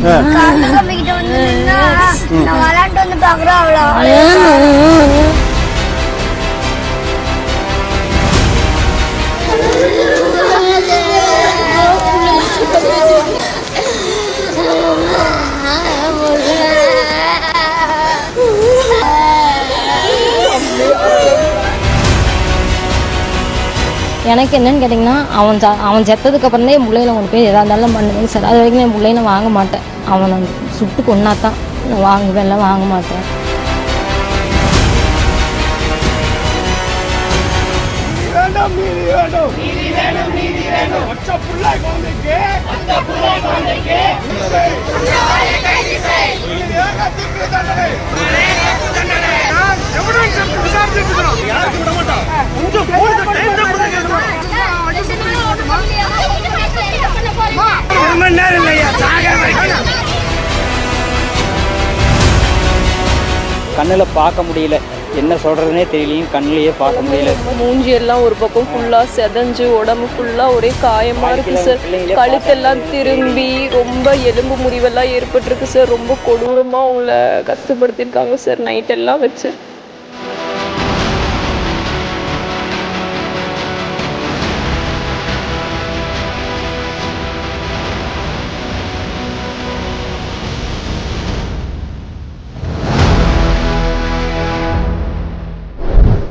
கம்பிக்கிட்ட வந்து நின்னா நான் விளையாண்டு வந்து பாக்குறோம் அவ்வளோ. எனக்கு என்னன்னு கேட்டிங்கன்னா அவன் செத்ததுக்கு அப்புறம் தான் என் பிள்ளைகளை கொண்டு போய் எதாக இருந்தாலும் பண்ணுவேங்க சார். அது வரைக்கும் என் பிள்ளைய நான் வாங்க மாட்டேன். அவனை சுட்டு கொன்னா தான் நான் வாங்குவேன், எல்லாம் வாங்க மாட்டேன். கண்ணில் பார்க்க முடியல, என்ன சொல்கிறதுனே தெரியலையும், கண்ணிலேயே பார்க்க முடியல. மூஞ்சி எல்லாம் ஒரு பக்கம் ஃபுல்லாக செதஞ்சு உடம்பு ஃபுல்லாக ஒரே காயமாக இருக்குது சார். கழுத்தெல்லாம் திரும்பி ரொம்ப எலும்பு முறிவெல்லாம் ஏற்பட்டிருக்கு சார். ரொம்ப கொடூரமாக அவங்கள கஷ்டப்படுத்தியிருக்காங்க சார் நைட்டெல்லாம் வச்சு.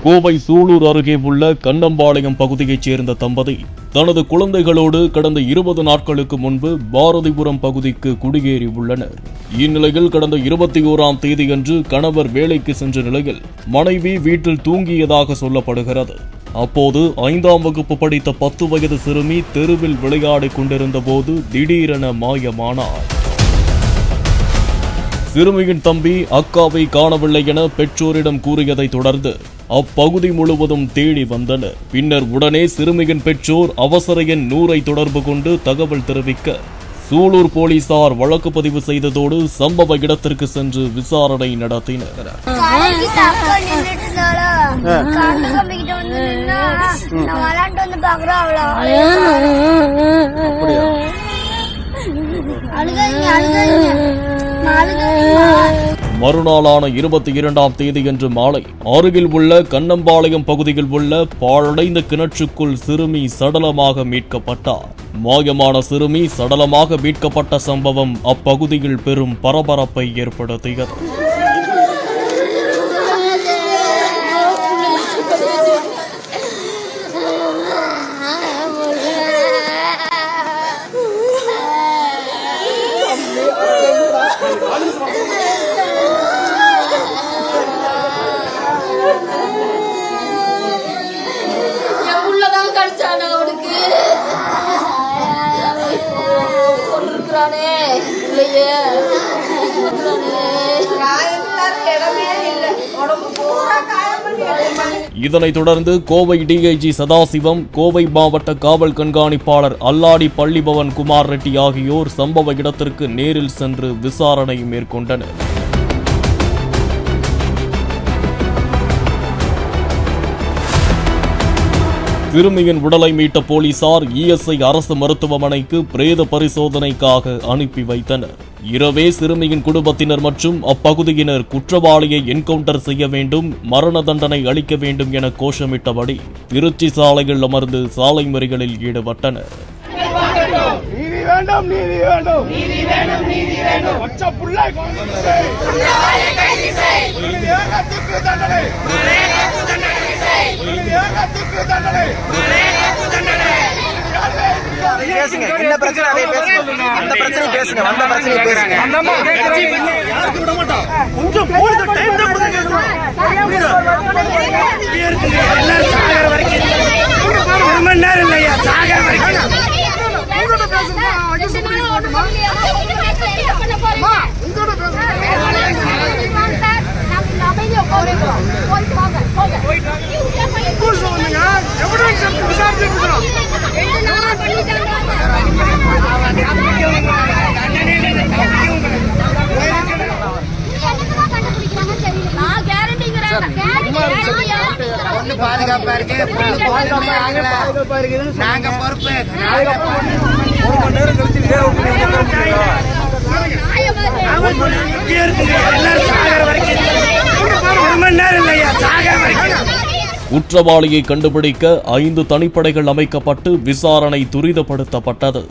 கோவை சூலூர் அருகே உள்ள கண்ணம்பாளையம் பகுதியைச் சேர்ந்த தம்பதி தனது குழந்தைகளோடு கடந்த 20 நாட்களுக்கு முன்பு பாரதிபுரம் பகுதிக்கு குடியேறி உள்ளனர். இந்நிலையில் கடந்த 21ஆம் தேதியன்று கணவர் வேலைக்கு சென்ற நிலையில் மனைவி வீட்டில் தூங்கியதாக சொல்லப்படுகிறது. அப்போது 5ஆம் வகுப்பு படித்த 10 வயது சிறுமி தெருவில் விளையாடிக் கொண்டிருந்த போது திடீரென மாயமானார். சிறுமியின் தம்பி அக்காவை காணவில்லை என பெற்றோரிடம் கூறியதை தொடர்ந்து அப்பகுதி முழுவதும் தேடி வந்தனர். பின்னர் உடனே சிறுமியின் பெற்றோர் அவசர எண் 100ஐ தொடர்பு கொண்டு தகவல் தெரிவிக்க சூலூர் போலீசார் வழக்கு பதிவு செய்ததோடு சம்பவ இடத்திற்கு சென்று விசாரணை நடத்தினர். மறுநாளான 22ஆம் தேதியன்று மாலை அருகில் உள்ள கண்ணம்பாளையம் பகுதியில் உள்ள பாழடைந்த கிணற்றுக்குள் சிறுமி சடலமாக மீட்கப்பட்டார். மாயமான சிறுமி சடலமாக மீட்கப்பட்ட சம்பவம் அப்பகுதியில் பெரும் பரபரப்பை ஏற்படுத்தியது. இதனைத் தொடர்ந்து கோவை டிஐஜி சதாசிவம், கோவை மாவட்ட காவல் கண்காணிப்பாளர் அல்லாடி பள்ளிபவன் குமார் ரெட்டி ஆகியோர் சம்பவ இடத்திற்கு நேரில் சென்று விசாரணை மேற்கொண்டனர். சிறுமியின் உடலை மீட்ட போலீசார் இஎஸ்ஐ அரசு மருத்துவமனைக்கு பிரேத பரிசோதனைக்காக அனுப்பி வைத்தனர். இரவே சிறுமியின் குடும்பத்தினர் மற்றும் அப்பகுதியினர் குற்றவாளியை என்கவுண்டர் செய்ய வேண்டும், மரண தண்டனை அளிக்க வேண்டும் என கோஷமிட்டபடி திருச்சி சாலையில் அமர்ந்து சாலை மறியலில் ஈடுபட்டனர். என்ன பிரச்சனை அந்த பிரச்சனை பேசுங்க, அந்த பிரச்சனை பேசுங்க. கொஞ்சம் ஒரு மணி நேரம் இல்லையா சாகர வரைக்கும் பாதுகாப்பா இருக்கு. நாங்க பொறுப்பு. குற்றவாளியை கண்டுபிடிக்க 5 தனிப்படைகள் அமைக்கப்பட்டு விசாரணை துரிதப்படுத்தப்பட்டது.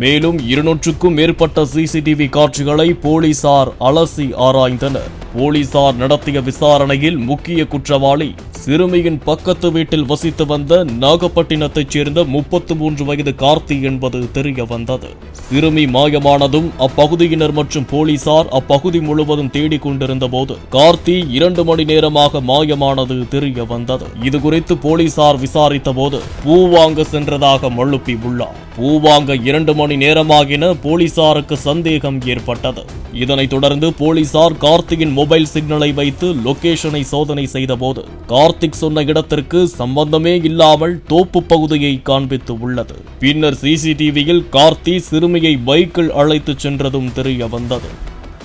மேலும் 200க்கும் மேற்பட்ட சிசிடிவி காட்சிகளை போலீசார் அலசி ஆராய்ந்தனர். போலீசார் நடத்திய விசாரணையில் முக்கிய குற்றவாளி சிறுமியின் பக்கத்து வீட்டில் வசித்து வந்த நாகப்பட்டினத்தைச் சேர்ந்த 33 வயது கார்த்தி என்பது தெரிய வந்தது. சிறுமி மாயமானதும் அப்பகுதியினர் மற்றும் போலீசார் அப்பகுதி முழுவதும் தேடிக் கொண்டிருந்த போது கார்த்தி 2 மணி நேரமாக மாயமானது தெரிய வந்தது. இதுகுறித்து போலீசார் விசாரித்த போது பூ வாங்க சென்றதாக மழுப்பி உள்ளார். பூ வாங்க 2 மணி நேரமாகின போலீசாருக்கு சந்தேகம் ஏற்பட்டது. இதனைத் தொடர்ந்து போலீசார் கார்த்தியின் மொபைல் சிக்னலை வைத்து லொகேஷனை சோதனை செய்தபோது கார்த்திக் சொன்ன இடத்திற்கு சம்பந்தமே இல்லாமல் தோப்பு பகுதியை காண்பித்து உள்ளது. பின்னர் சிசிடிவியில் கார்த்தி சிறுமியை பைக்கில் அழைத்து சென்றதும் தெரிய வந்தது.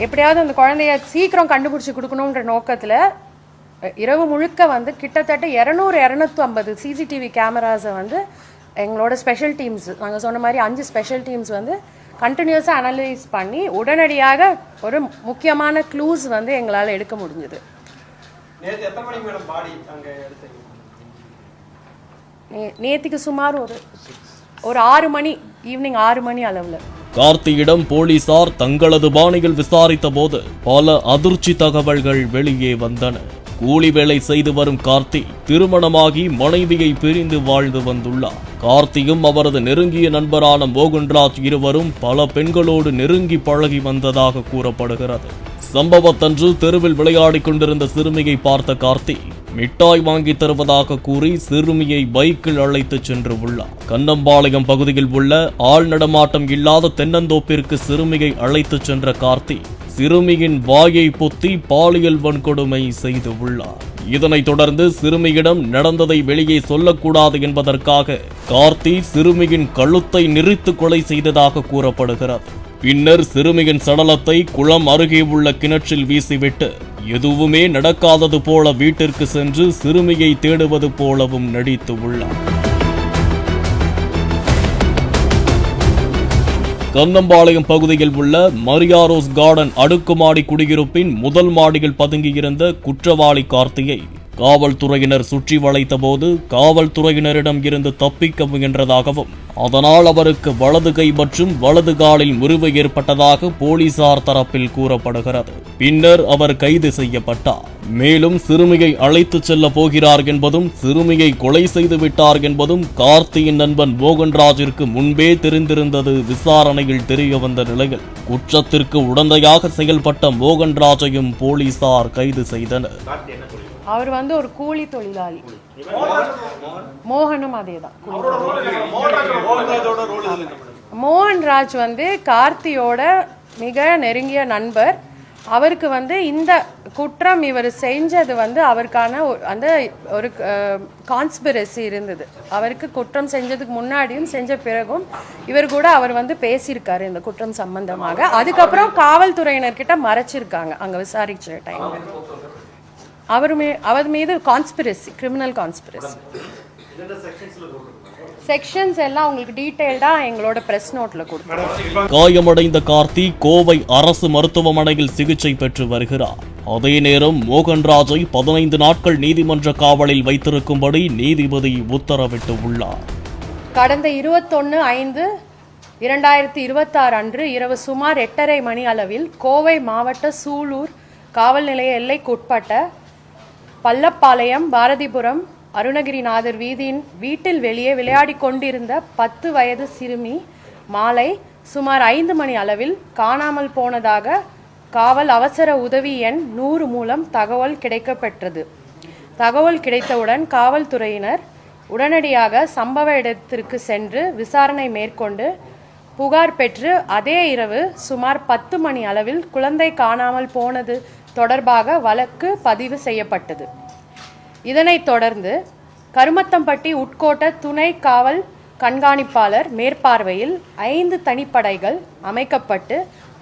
எப்படியாவது அந்த குழந்தைய சீக்கிரம் கண்டுபிடிச்சு கொடுக்கணுன்ற நோக்கத்தில் இரவு முழுக்க கிட்டத்தட்ட 200-250 சிசிடிவி கேமராஸை எங்களோட ஸ்பெஷல் டீம்ஸ், நாங்கள் சொன்ன மாதிரி 5 ஸ்பெஷல் டீம்ஸ் கண்டினியூஸாக அனலைஸ் பண்ணி உடனடியாக ஒரு முக்கியமான க்ளூஸ் எங்களால் எடுக்க முடிஞ்சது. நேற்றுக்கு சுமார் ஒரு 6 மணி, ஈவினிங் 6 மணி அளவில் கார்த்தியிடம் போலீசார் தங்களது பாணியில் விசாரித்த போது பல அதிர்ச்சி தகவல்கள் வெளியே வந்தன. கூலி வேலை செய்து வரும் கார்த்தி திருமணமாகி மனைவியை பிரிந்து வாழ்ந்து வந்துள்ளார். கார்த்தியும் அவரது நெருங்கிய நண்பரான மோகன்ராஜ் இருவரும் பல பெண்களோடு நெருங்கி பழகி வந்ததாக கூறப்படுகிறது. சம்பவத்தன்று தெருவில் விளையாடிக் கொண்டிருந்த சிறுமியை பார்த்த கார்த்தி மிட்டாய் வாங்கி தருவதாக கூறி சிறுமியை பைக்கில் அழைத்து சென்று உள்ளார். கண்ணம்பாளையம் பகுதியில் உள்ள ஆள் நடமாட்டம் இல்லாத தென்னந்தோப்பிற்கு சிறுமியை அழைத்து சென்ற கார்த்தி சிறுமியின் வாயை பொத்தி பாலியல் வன்கொடுமை செய்து உள்ளார். இதனைத் தொடர்ந்து சிறுமியிடம் நடந்ததை வெளியே சொல்லக்கூடாது என்பதற்காக கார்த்தி சிறுமியின் கழுத்தை நெரித்து கொலை செய்ததாக கூறப்படுகிறது. பின்னர் சிறுமியின் சடலத்தை குளம் அருகே உள்ள கிணற்றில் வீசிவிட்டு எதுவுமே நடக்காதது போல வீட்டிற்கு சென்று சிறுமியை தேடுவது போலவும் நடித்து உள்ளார். கண்ணம்பாளையம் பகுதியில் உள்ள மரியாரோஸ் கார்டன் அடுக்குமாடி குடியிருப்பின் முதல் மாடியில் பதுங்கியிருந்த குற்றவாளி கார்த்தியை காவல்துறையினர் சுற்றி வளைத்த போது காவல்துறையினரிடம் இருந்து தப்பிக்க முயன்றதாகவும் அதனால் அவருக்கு வலது கை மற்றும் வலது காலில் முறிவு ஏற்பட்டதாக போலீசார் தரப்பில் கூறப்படுகிறது. பின்னர் அவர் கைது செய்யப்பட்டார். மேலும் சிறுமியை அழைத்துச் செல்ல போகிறார் என்பதும் சிறுமியை கொலை செய்து விட்டார் என்பதும் கார்த்தியின் நண்பன் மோகன்ராஜிற்கு முன்பே தெரிந்திருந்தது விசாரணையில் தெரிய வந்த நிலையில் குற்றத்திற்கு உடந்தையாக செயல்பட்ட மோகன்ராஜையும் போலீசார் கைது செய்தனர். அவர் ஒரு கூலி தொழிலாளி. மோகனும் அதேதான். மோகன்ராஜ் கார்த்தியோட மிக நெருங்கிய நண்பர். அவருக்கு இந்த குற்றம் இவர் செஞ்சது அவருக்கான அந்த ஒரு கான்ஸ்பிரசி இருந்தது. அவருக்கு குற்றம் செஞ்சதுக்கு முன்னாடியும் செஞ்ச பிறகும் இவர் கூட அவர் பேசியிருக்காரு இந்த குற்றம் சம்பந்தமாக. அதுக்கப்புறம் காவல்துறையினர்கிட்ட மறைச்சிருக்காங்க அங்க விசாரிச்ச டைம்ல. அவர் மீது கான்ஸ்பிரசி, கிரிமினல் கான்ஸ்பிரசி. செக்ஷன்ஸ் எல்லாம் உங்களுக்கு டீடைல்டா எங்களோட பிரஸ் நோட்ல கொடுத்தோம். காயமடைந்த கார்த்தி கோவை அரசு மருத்துவமனையில் சிகிச்சை பெற்று வருகிறார். அதே நேரம் மோகன்ராஜை 15 நாட்கள் நீதிமன்ற காவலில் வைத்திருக்கும்படி நீதிபதி உத்தரவிட்டு உள்ளார். கடந்த 21/5/2026 அன்று இரவு சுமார் 8:30 மணி அளவில் கோவை மாவட்ட சூலூர் காவல் நிலைய எல்லைக்குட்பட்ட பள்ளப்பாளையம் பாரதிபுரம் அருணகிரிநாதர் வீதியின் வீட்டில் வெளியே விளையாடி கொண்டிருந்த 10 வயது சிறுமி மாலை சுமார் 5 மணி அளவில் காணாமல் போனதாக காவல் அவசர உதவி எண் 100 மூலம் தகவல் கிடைக்கப்பெற்றது. தகவல் கிடைத்தவுடன் காவல்துறையினர் உடனடியாக சம்பவ இடத்திற்கு சென்று விசாரணை மேற்கொண்டு புகார் பெற்று அதே இரவு சுமார் 10 மணி அளவில் குழந்தை காணாமல் போனது தொடர்பாக வழக்கு பதிவு செய்யப்பட்டது. இதனைத் தொடர்ந்து கருமத்தம்பட்டி உட்கோட்ட துணை காவல் கண்காணிப்பாளர் மேற்பார்வையில் 5 தனிப்படைகள் அமைக்கப்பட்டு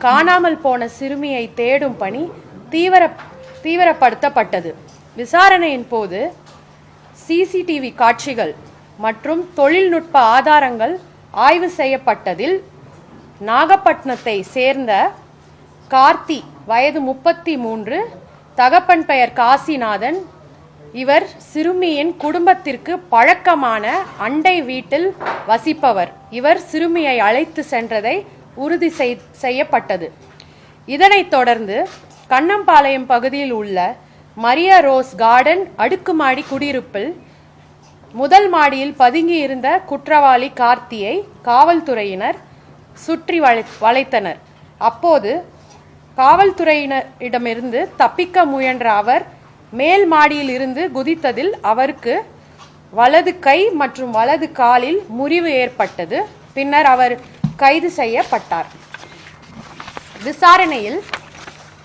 காணாமல் போன சிறுமியை தேடும் பணி தீவிரப்படுத்தப்பட்டது. விசாரணையின் போது சிசிடிவி காட்சிகள் மற்றும் தொழில்நுட்ப ஆதாரங்கள் ஆய்வு செய்யப்பட்டதில் நாகப்பட்டினத்தை சேர்ந்த கார்த்தி வயது 33, தகப்பன் பெயர் காசிநாதன், இவர் சிறுமியின் குடும்பத்திற்கு பழக்கமான அண்டை வீட்டில் வசிப்பவர். இவர் சிறுமியை அழைத்து சென்றதை உறுதி செய்யப்பட்டது. இதனைத் தொடர்ந்து கண்ணம்பாளையம் பகுதியில் உள்ள மரியா ரோஸ் கார்டன் அடுக்குமாடி குடியிருப்பில் முதல் மாடியில் பதுங்கி இருந்த குற்றவாளி கார்த்தியை காவல்துறையினர் சுற்றி வளைத்தனர். அப்போது காவல்துறையினரிடமிருந்து தப்பிக்க முயன்ற அவர் மேல் மாடியில் இருந்து குதித்ததில் அவருக்கு வலது கை மற்றும் வலது காலில் முறிவு ஏற்பட்டது. பின்னர் அவர் கைது செய்யப்பட்டார். விசாரணையில்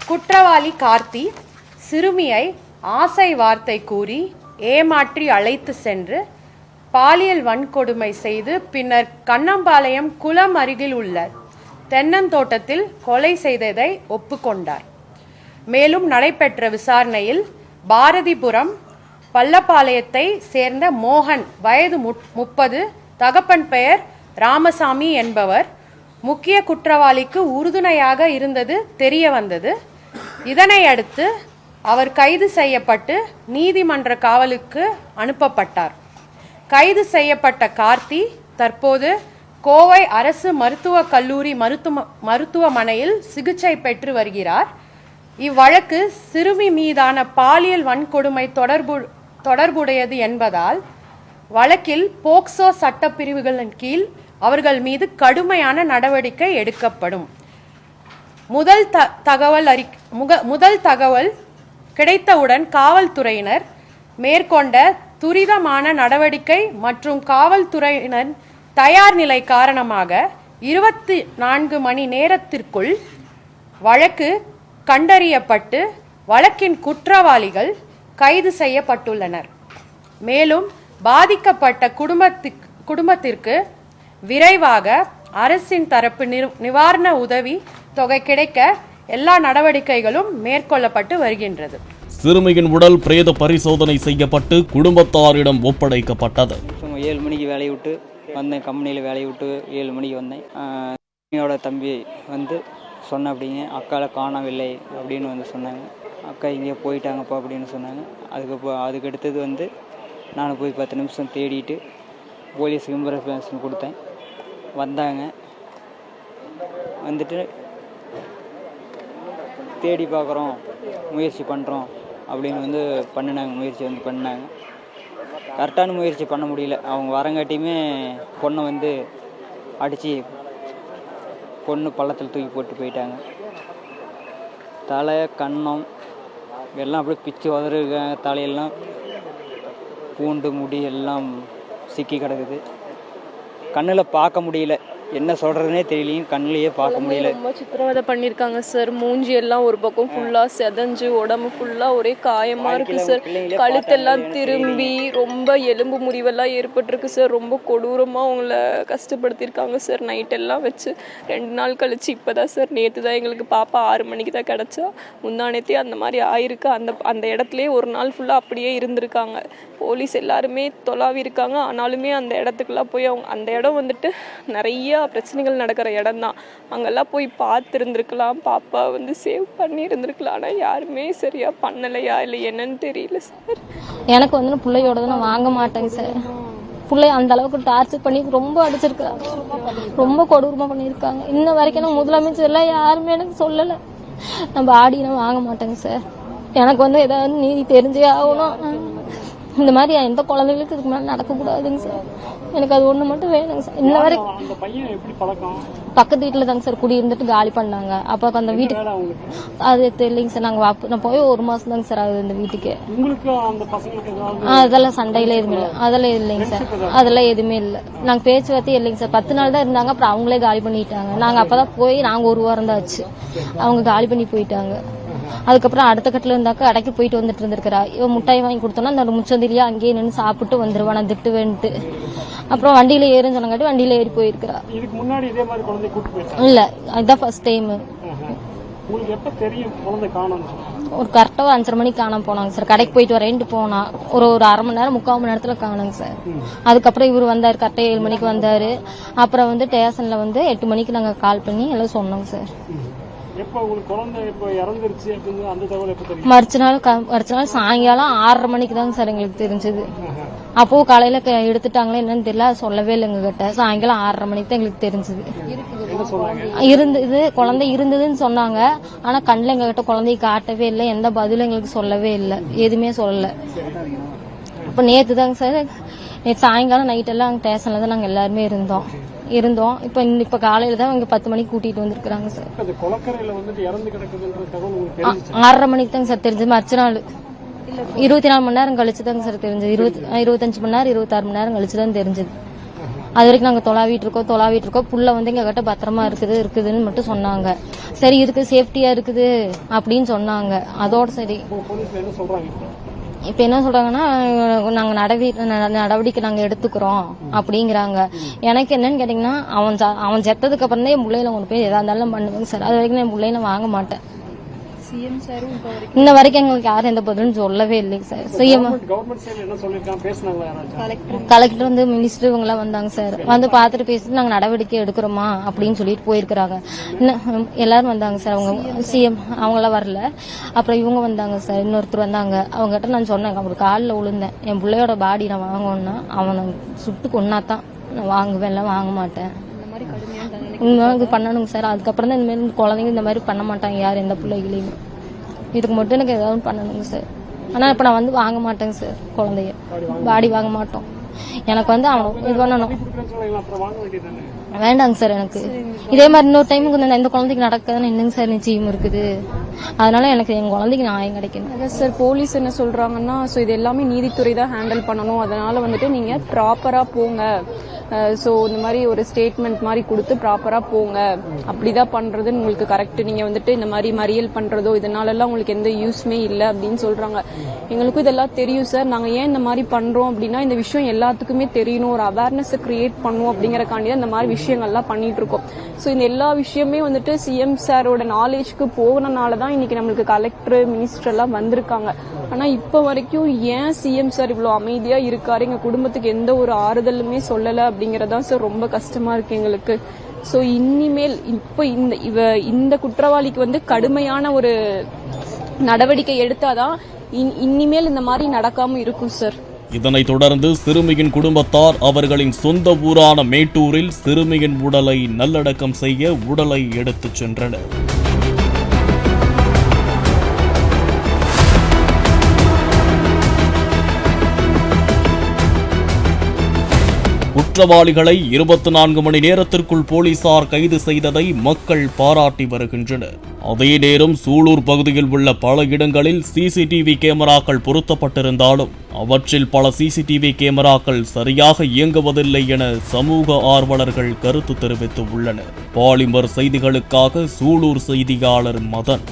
குற்றவாளி கார்த்தி சிறுமியை ஆசை வார்த்தை கூறி ஏமாற்றி அழைத்து சென்று பாலியல் வன்கொடுமை செய்து பின்னர் கண்ணம்பாளையம் குளம் அருகில் உள்ள தென்னந்தோட்டத்தில் கொலை செய்ததை ஒப்புக்கொண்டார். மேலும் நடைபெற்ற விசாரணையில் பாரதிபுரம் பள்ளப்பாளையத்தை சேர்ந்த மோகன், வயது 30, தகப்பன் பெயர் ராமசாமி என்பவர் முக்கிய குற்றவாளிக்கு உறுதுணையாக இருந்தது தெரிய வந்தது. இதனை அடுத்து அவர் கைது செய்யப்பட்டு நீதிமன்ற காவலுக்கு அனுப்பப்பட்டார். கைது செய்யப்பட்ட கார்த்தி தற்போது கோவை அரசு மருத்துவக் கல்லூரி மருத்துவமனையில் சிகிச்சை பெற்று வருகிறார். இவ்வழக்கு சிறுமி மீதான பாலியல் வன்கொடுமை தொடர்புடையது என்பதால் வழக்கில் போக்சோ சட்டப்பிரிவுகளின் கீழ் அவர்கள் மீது கடுமையான நடவடிக்கை எடுக்கப்படும். முதல் தகவல் கிடைத்தவுடன் காவல்துறையினர் மேற்கொண்ட துரிதமான நடவடிக்கை மற்றும் காவல்துறையினர் தயார் நிலை காரணமாக 24 மணி நேரத்திற்குள் வழக்கு கண்டறியப்பட்டு வழக்கின் குற்றவாளிகள் கைது செய்யப்பட்டுள்ளனர். மேலும் பாதிக்கப்பட்ட குடும்பத்திற்கு விரைவாக அரசின் தரப்பு நிவாரண உதவி தொகை கிடைக்க எல்லா நடவடிக்கைகளும் மேற்கொள்ளப்பட்டு வருகின்றது. சிறுமியின் உடல் பிரேத பரிசோதனை செய்யப்பட்டு குடும்பத்தாரிடம் ஒப்படைக்கப்பட்டது. 7 மணிக்கு வேலையை விட்டு வந்தேன், கம்பெனியில் வேலையை விட்டு 7 மணிக்கு வந்தேன். என்னோட தம்பி வந்து சொன்ன அப்படிங்க, அக்காவை காணவில்லை அப்படின்னு வந்து சொன்னாங்க. அக்கா இங்கே போயிட்டாங்கப்பா அப்படின்னு சொன்னாங்க. அதுக்கு அடுத்தது வந்து நான் போய் 10 நிமிஷம் தேடிட்டு போலீஸுக்கு இன்ஃபர்மேஷன் கொடுத்தேன். வந்தாங்க, வந்துட்டு தேடி பார்க்குறோம், முயற்சி பண்ணுறோம் அப்படின்னு வந்து முயற்சி பண்ணினாங்க. கரெக்டான முயற்சி பண்ண முடியல. அவங்க வரங்காட்டியுமே பொண்ணை வந்து அடித்து பொண்ணு பள்ளத்தில் தூக்கி போட்டு போயிட்டாங்க. தலை, கன்னம் எல்லாம் அப்படியே பிச்சு உதறிருக்காங்க. தலையெல்லாம் பூண்டு முடி எல்லாம் சிக்கி கிடக்குது. கண்ணில் பார்க்க முடியல, என்ன சொல்கிறதுனே தெரியலையும், கண்ணிலேயே பார்க்க முடியல. ரொம்ப சித்திரவதை பண்ணியிருக்காங்க சார். மூஞ்சி எல்லாம் ஒரு பக்கம் ஃபுல்லாக செதஞ்சு, உடம்பு ஃபுல்லாக ஒரே காயமாக இருக்குது சார். கழுத்தெல்லாம் திரும்பி ரொம்ப எலும்பு முறிவெல்லாம் ஏற்பட்டிருக்கு சார். ரொம்ப கொடூரமாக அவங்கள கஷ்டப்படுத்தியிருக்காங்க சார். நைட்டெல்லாம் வச்சு 2 நாள் கழிச்சு இப்போ தான் சார், நேற்று தான் எங்களுக்கு பாப்பா 6 மணிக்கு தான் கிடச்சா. முந்தானேத்தே அந்த மாதிரி ஆயிருக்கு. அந்த இடத்துலையே ஒரு நாள் ஃபுல்லாக அப்படியே இருந்திருக்காங்க. போலீஸ் எல்லாருமே தொலாவி இருக்காங்க. ஆனாலுமே அந்த இடத்துக்குலாம் போய் அந்த இடம் வந்துட்டு நிறையா பிரச்சனைகள் நடக்கிற இடம் தான். அங்கெல்லாம் போய் பார்த்துருந்துருக்கலாம், பாப்பா வந்து சேவ் பண்ணி இருந்திருக்கலாம். ஆனால் யாருமே சரியா பண்ணலையா இல்லை என்னன்னு தெரியல சார். எனக்கு வந்து பிள்ளையோட நான் வாங்க மாட்டேங்க சார். பிள்ளைய அந்த அளவுக்கு டார்ச்சர் பண்ணி ரொம்ப அடிச்சிருக்காங்க, ரொம்ப கொடூரமா பண்ணியிருக்காங்க. இன்ன வரைக்கும் முதலமைச்சர் எல்லாம் யாருமே எனக்கு சொல்லலை. நம்ம ஆடினா வாங்க மாட்டேங்க சார். எனக்கு வந்து ஏதாவது நீதி தெரிஞ்சே ஆகணும். இந்த மாதிரி எந்த குழந்தைகளுக்கு இதுக்கு மேலே நடக்கக்கூடாதுங்க சார். எனக்கு அது ஒன்று மட்டும் வேணுங்க சார். இன்ன வரைக்கும் பக்கத்து வீட்டில் தாங்க சார் குடி இருந்துட்டு காலி பண்ணாங்க. அப்போ அந்த வீட்டுக்கு அது தெரியலைங்க சார். நான் போய் 1 மாதம் தாங்க சார் ஆகுது இந்த வீட்டுக்கு. அதெல்லாம் சண்டையில எதுவுமே இல்லை, அதெல்லாம் இல்லைங்க சார். அதெல்லாம் எதுவுமே இல்லை. நாங்கள் பேச்சுவார்த்தையே இல்லைங்க சார். 10 நாள் தான் இருந்தாங்க. அப்புறம் அவங்களே காலி பண்ணிட்டாங்க. நாங்கள் அப்போதான் போய் நாங்கள் 1 வாரம் தான் ஆச்சு. அவங்க காலி பண்ணி போயிட்டாங்க. அதுக்கப்புறம் அடுத்த கட்டில் இருந்தாக்கா அடைக்கி போயிட்டு வந்துட்டு இருந்திருக்கிறா. இவன் முட்டாய் வாங்கி கொடுத்தோன்னா அந்த முச்சந்திரியா அங்கேயே நின்று சாப்பிட்டு வந்துருவான். நான் திட்டுவேன்ட்டு அப்புறம் வண்டியில ஏறுன்னு சொன்னங்காட்டி வண்டியில ஏறி போயிருக்கிறா. இல்ல, அதுதான் ஃபர்ஸ்ட் டைம். ஒரு கரெக்டா 5:30 மணிக்கு காணாம போனாங்க சார். கடைக்கு போயிட்டு வரேன்ட்டு போனா ஒரு 1/2 மணி நேரம் 3/4 மணி நேரத்துல காணாங்க சார். அதுக்கப்புறம் இவர் வந்தாரு, கரெக்டா 7 மணிக்கு வந்தாரு. அப்புறம் வந்து ஸ்டேஷன்ல வந்து 8 மணிக்கு நாங்க கால் பண்ணி எல்லாம் சொன்னோங்க சார். எப்போ உங்களுக்கு குழந்தை இப்போ இறந்துருச்சு அப்படின்னு அந்த தகவல் எப்போ தெரியும்? மறுநாள் சாயங்காலம் 6:30 மணிக்கு தாங்க சார் எங்களுக்கு தெரிஞ்சது. அப்போ காலையில எடுத்துட்டாங்களே என்னன்னு தெரியல, சொல்லவே இல்லை எங்ககிட்ட. சாயங்காலம் 6:30 மணிக்கு தான் எங்களுக்கு தெரிஞ்சது. இருந்தது குழந்தை இருந்ததுன்னு சொன்னாங்க. ஆனா கண்ணில் எங்ககிட்ட குழந்தைய காட்டவே இல்லை, எந்த பதிலும் எங்களுக்கு சொல்லவே இல்லை, எதுவுமே சொல்லல. அப்ப நேத்து தாங்க சார், நேற்று சாயங்காலம் நைட்டெல்லாம் அங்கே ஸ்டேஷன்ல தான் நாங்கள் எல்லாருமே இருந்தோம். இப்ப காலையில தான் இங்க 10 மணிக்கு கூட்டிட்டு வந்திருக்காங்க சார். 6:30 மணிக்கு தாங்க சார் தெரிஞ்சது. மறுநாள் 24 மணி நேரம் கழிச்சு தாங்க சார் தெரிஞ்சது. 25 மணி நேரம் 26 மணி நேரம் கழிச்சு தான் தெரிஞ்சது. அது வரைக்கும் நாங்க தொலாவிட்டு இருக்கோம். புள்ள வந்து எங்க கிட்ட பத்திரமா இருக்குதுன்னு மட்டும் சொன்னாங்க. சரி இருக்கு, சேஃப்டியா இருக்குது அப்படின்னு சொன்னாங்க. அதோட சரி. இப்ப என்ன சொல்றாங்கன்னா, நாங்க நடவடிக்கை நாங்க எடுத்துக்கிறோம் அப்படிங்கிறாங்க. எனக்கு என்னன்னு கேட்டீங்கன்னா, அவன் செத்ததுக்கு அப்புறம் தான் என் பிள்ளையில கொண்டு போய் எதா இருந்தாலும் பண்ணுவாங்க சார். அது வரைக்கும் என் பிள்ளையில வாங்க மாட்டேன். இன்ன வரைக்கும் எங்களுக்கு யாரும் எந்த பதிலும் சொல்லவே இல்லைங்க சார். கலெக்டர் வந்து மினிஸ்டர் இவங்க எல்லாம் வந்தாங்க சார். வந்து பாத்துட்டு பேசிட்டு நாங்க நடவடிக்கை எடுக்கிறோமா அப்படின்னு சொல்லிட்டு போயிருக்கிறாங்க. எல்லாரும் வந்தாங்க சார். அவங்க சிஎம் அவங்க எல்லாம் வரல. அப்புறம் இவங்க வந்தாங்க சார், இன்னொருத்தர் வந்தாங்க. அவங்க கிட்ட நான் சொன்னேன், அவர் காலில் விழுந்தேன், என் பிள்ளையோட பாடி நான் வாங்கணும்னா அவனை சுட்டு கொன்னாதான் நான் வாங்குவேன், எல்லாம் வாங்க மாட்டேன். இது பண்ணணுங்க சார். அதுக்கப்புறம் தான் இந்த மாதிரி குழந்தைங்க இந்த மாதிரி பண்ண மாட்டாங்க யார் எந்த பிள்ளைகளையும். இதுக்கு மட்டும் எனக்கு ஏதாவது பண்ணணுங்க சார். ஆனா இப்ப நான் வந்து வாங்க மாட்டேங்க சார், குழந்தைய பாடி வாங்க மாட்டோம். எனக்கு வந்து அவன் இது பண்ணணும். வேண்டாங்க சார் எனக்கு. இதே மாதிரி இன்னொரு டைமுக்கு இந்த குழந்தைக்கு நடக்குதுன்னு என்னங்க சார் நிச்சயம் இருக்குது. அதனால எனக்கு என் குழந்தைக்கு நியாயம் கிடைக்கணும். அதான் சார், போலீஸ் என்ன சொல்றாங்கன்னா, ஸோ இது எல்லாமே நீதித்துறை தான் ஹேண்டில் பண்ணணும், அதனால வந்துட்டு நீங்க ப்ராப்பரா போங்க, ஸோ இந்த மாதிரி ஒரு ஸ்டேட்மெண்ட் மாதிரி கொடுத்து ப்ராப்பரா போங்க, அப்படிதான் பண்றதுன்னு உங்களுக்கு கரெக்ட். நீங்க வந்துட்டு இந்த மாதிரி மறியல் பண்றதோ இதனாலலாம் உங்களுக்கு எந்த யூஸ்மே இல்லை அப்படின்னு சொல்றாங்க. எங்களுக்கும் இதெல்லாம் தெரியும் சார். நாங்க ஏன் இந்த மாதிரி பண்றோம் அப்படின்னா, இந்த விஷயம் எல்லாத்துக்குமே தெரியணும், ஒரு அவேர்னஸ் கிரியேட் பண்ணும் அப்படிங்கறக்காண்டி தான் இந்த மாதிரி விஷயங்கள்லாம் பண்ணிட்டு இருக்கோம். ஸோ இந்த எல்லா விஷயமே வந்துட்டு சிஎம் சாரோட நாலேஜ்க்கு போனனால தான் இன்னைக்கு நம்மளுக்கு கலெக்டர் மினிஸ்டர் எல்லாம் வந்திருக்காங்க. ஆனா இப்ப வரைக்கும் ஏன் சிஎம் சார் இவ்வளவு அமைதியா இருக்காரு, எங்க குடும்பத்துக்கு எந்த ஒரு ஆறுதலுமே சொல்லல அப்படிங்கறதான் சார் ரொம்ப கஷ்டமா இருக்கு எங்களுக்கு. சோ இனிமேல் இப்ப இந்த குற்றவாளிக்கு வந்து கடுமையான ஒரு நடவடிக்கை எடுத்தாதான் இனிமேல் இந்த மாதிரி நடக்காம இருக்கும் சார். இதனைத் தொடர்ந்து சிறுமியின் குடும்பத்தார் அவர்களின் சொந்த ஊரான மேட்டூரில் சிறுமியின் உடலை நல்லடக்கம் செய்ய உடலை எடுத்துச் சென்றனர். குற்றவாளிகளை 24 மணி நேரத்திற்குள் போலீசார் கைது செய்ததை மக்கள் பாராட்டி வருகின்றனர். அதே நேரம் சூலூர் பகுதியில் உள்ள பல இடங்களில் சிசிடிவி கேமராக்கள் பொருத்தப்பட்டிருந்தாலும் அவற்றில் பல சிசிடிவி கேமராக்கள் சரியாக இயங்குவதில்லை என சமூக ஆர்வலர்கள் கருத்து தெரிவித்து உள்ளனர். பாலிமர் செய்திகளுக்காக சூலூர் செய்தியாளர் மதன்.